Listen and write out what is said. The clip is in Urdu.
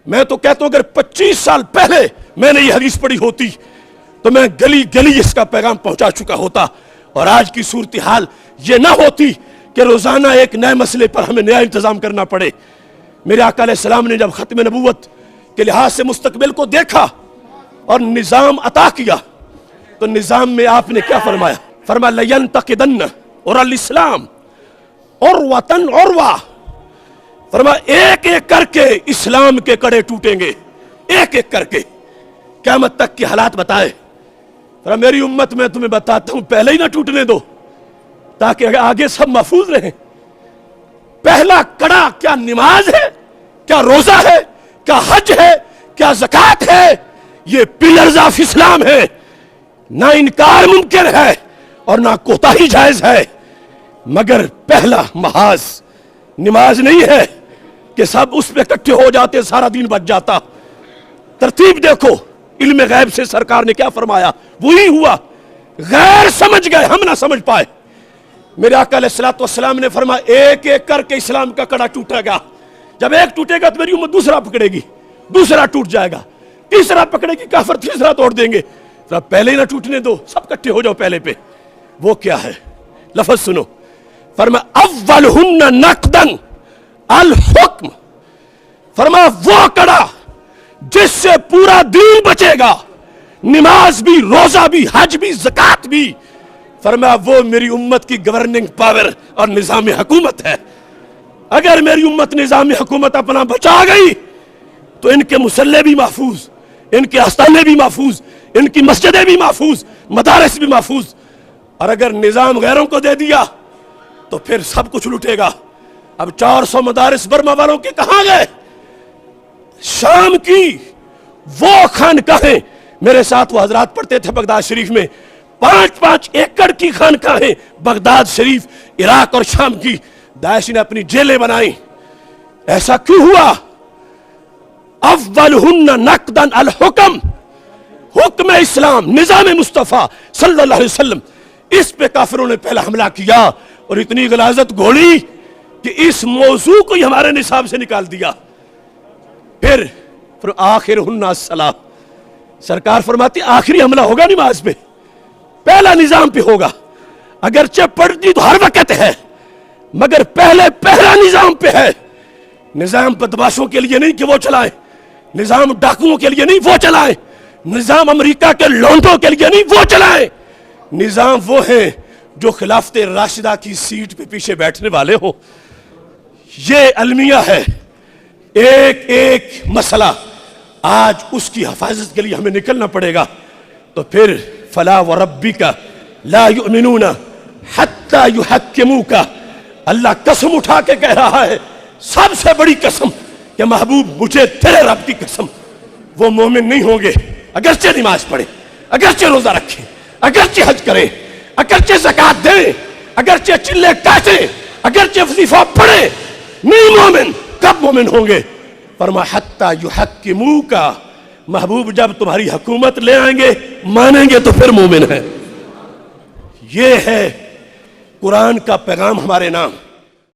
میں تو کہتا ہوں اگر 25 سال پہلے میں نے یہ حدیث پڑھی ہوتی تو میں گلی گلی اس کا پیغام پہنچا چکا ہوتا، اور آج کی صورتحال یہ نہ ہوتی کہ روزانہ ایک نئے مسئلے پر ہمیں نیا انتظام کرنا پڑے۔ میرے آقا علیہ السلام نے جب ختم نبوت کے لحاظ سے مستقبل کو دیکھا اور نظام عطا کیا تو نظام میں آپ نے کیا فرمایا؟ فرمایا لَيَنْتَقِدَنَّ اور الاسلام عُرْوَةً عُرْوَةً، فرمایا ایک ایک کر کے اسلام کے کڑے ٹوٹیں گے، ایک ایک کر کے، قیامت تک کے حالات بتائے۔ فرمایا میری امت میں تمہیں بتاتا ہوں پہلے ہی نہ ٹوٹنے دو تاکہ آگے سب محفوظ رہیں۔ پہلا کڑا کیا نماز ہے، کیا روزہ ہے، کیا حج ہے، کیا زکوٰۃ ہے؟ یہ پلرز آف اسلام ہے، نہ انکار ممکن ہے اور نہ کوتاہی جائز ہے، مگر پہلا محاذ نماز نہیں ہے کہ سب اس پہ اکٹھے ہو جاتے سارا دین بچ جاتا۔ ترتیب دیکھو، علم غیب سے سرکار نے کیا فرمایا وہی ہوا، غیر سمجھ گئے ہم نہ سمجھ پائے۔ میرے آقا علیہ السلام نے فرمایا ایک ایک کر کے اسلام کا کڑا ٹوٹے گا، جب ایک ٹوٹے گا تو میری امت دوسرا پکڑے گی، دوسرا ٹوٹ جائے گا، تیسرا پکڑے گی، کافر تیسرا توڑ دیں گے۔ پہلے ہی نہ ٹوٹنے دو، سب کٹھے ہو جاؤ پہلے پہ۔ وہ کیا ہے؟ لفظ سنو، فرمایا اولہن نقدن الحکم، فرمایا وہ کڑا جس سے پورا دین بچے گا، نماز بھی، روزہ بھی، حج بھی، زکوٰۃ بھی، فرمایا وہ میری امت کی گورننگ پاور اور نظام حکومت ہے۔ اگر میری امت نظام حکومت اپنا بچا گئی تو ان کے مسلح بھی محفوظ، ان کے آستانے بھی محفوظ، ان کی مسجدیں بھی محفوظ، مدارس بھی محفوظ۔ اور اگر نظام غیروں کو دے دیا تو پھر سب کچھ لٹے گا۔ اب 400 مدارس برما والوں کے کہاں گئے؟ شام کی وہ خانقاہیں، میرے ساتھ وہ حضرات پڑھتے تھے بغداد شریف میں، 5-5 ایکڑ کی خانقاہیں بغداد شریف، عراق اور شام کی، داعش نے اپنی جیلیں بنائیں۔ ایسا کیوں ہوا؟ اولہن نقدن الحکم، حکم اسلام، نظام مصطفیٰ صلی اللہ علیہ وسلم، اس پہ کافروں نے پہلا حملہ کیا اور اتنی غلاظت گھوڑی کہ اس موضوع کو ہی ہمارے نصاب سے نکال دیا۔ پھر آخرہن الصلاۃ، سرکار فرماتی آخری حملہ ہوگا نماز پہ، پہلا نظام پہ ہوگا، اگرچہ پڑھتی تو ہر وقت ہے مگر پہلا نظام پہ ہے۔ نظام بدماشوں کے لیے نہیں کہ وہ چلائیں، نظام ڈاکوؤں کے لیے نہیں وہ چلائیں، نظام امریکہ کے لونڈوں کے لیے نہیں وہ چلائیں، نظام وہ ہیں جو خلافت راشدہ کی سیٹ پہ پیچھے بیٹھنے والے ہوں۔ یہ المیہ ہے، ایک ایک مسئلہ آج اس کی حفاظت کے لیے ہمیں نکلنا پڑے گا۔ تو پھر فلا وربک لا یؤمنون حتی یحکموک، اللہ قسم اٹھا کے کہہ رہا ہے، سب سے بڑی قسم کہ محبوب مجھے تیرے رب کی قسم، وہ مومن نہیں ہوں گے اگرچہ نماز پڑھیں، اگرچہ روزہ رکھیں، اگرچہ حج کریں، اگرچہ زکوٰۃ دیں، اگرچہ چلے کاٹیں، اگرچہ وظیفہ پڑھیں، نہیں مومن۔ کب مومن ہوں گے؟ فرمایا حتی یحکموک، محبوب جب تمہاری حکومت لے آئیں گے، مانیں گے تو پھر مومن ہیں۔ یہ ہے قرآن کا پیغام ہمارے نام۔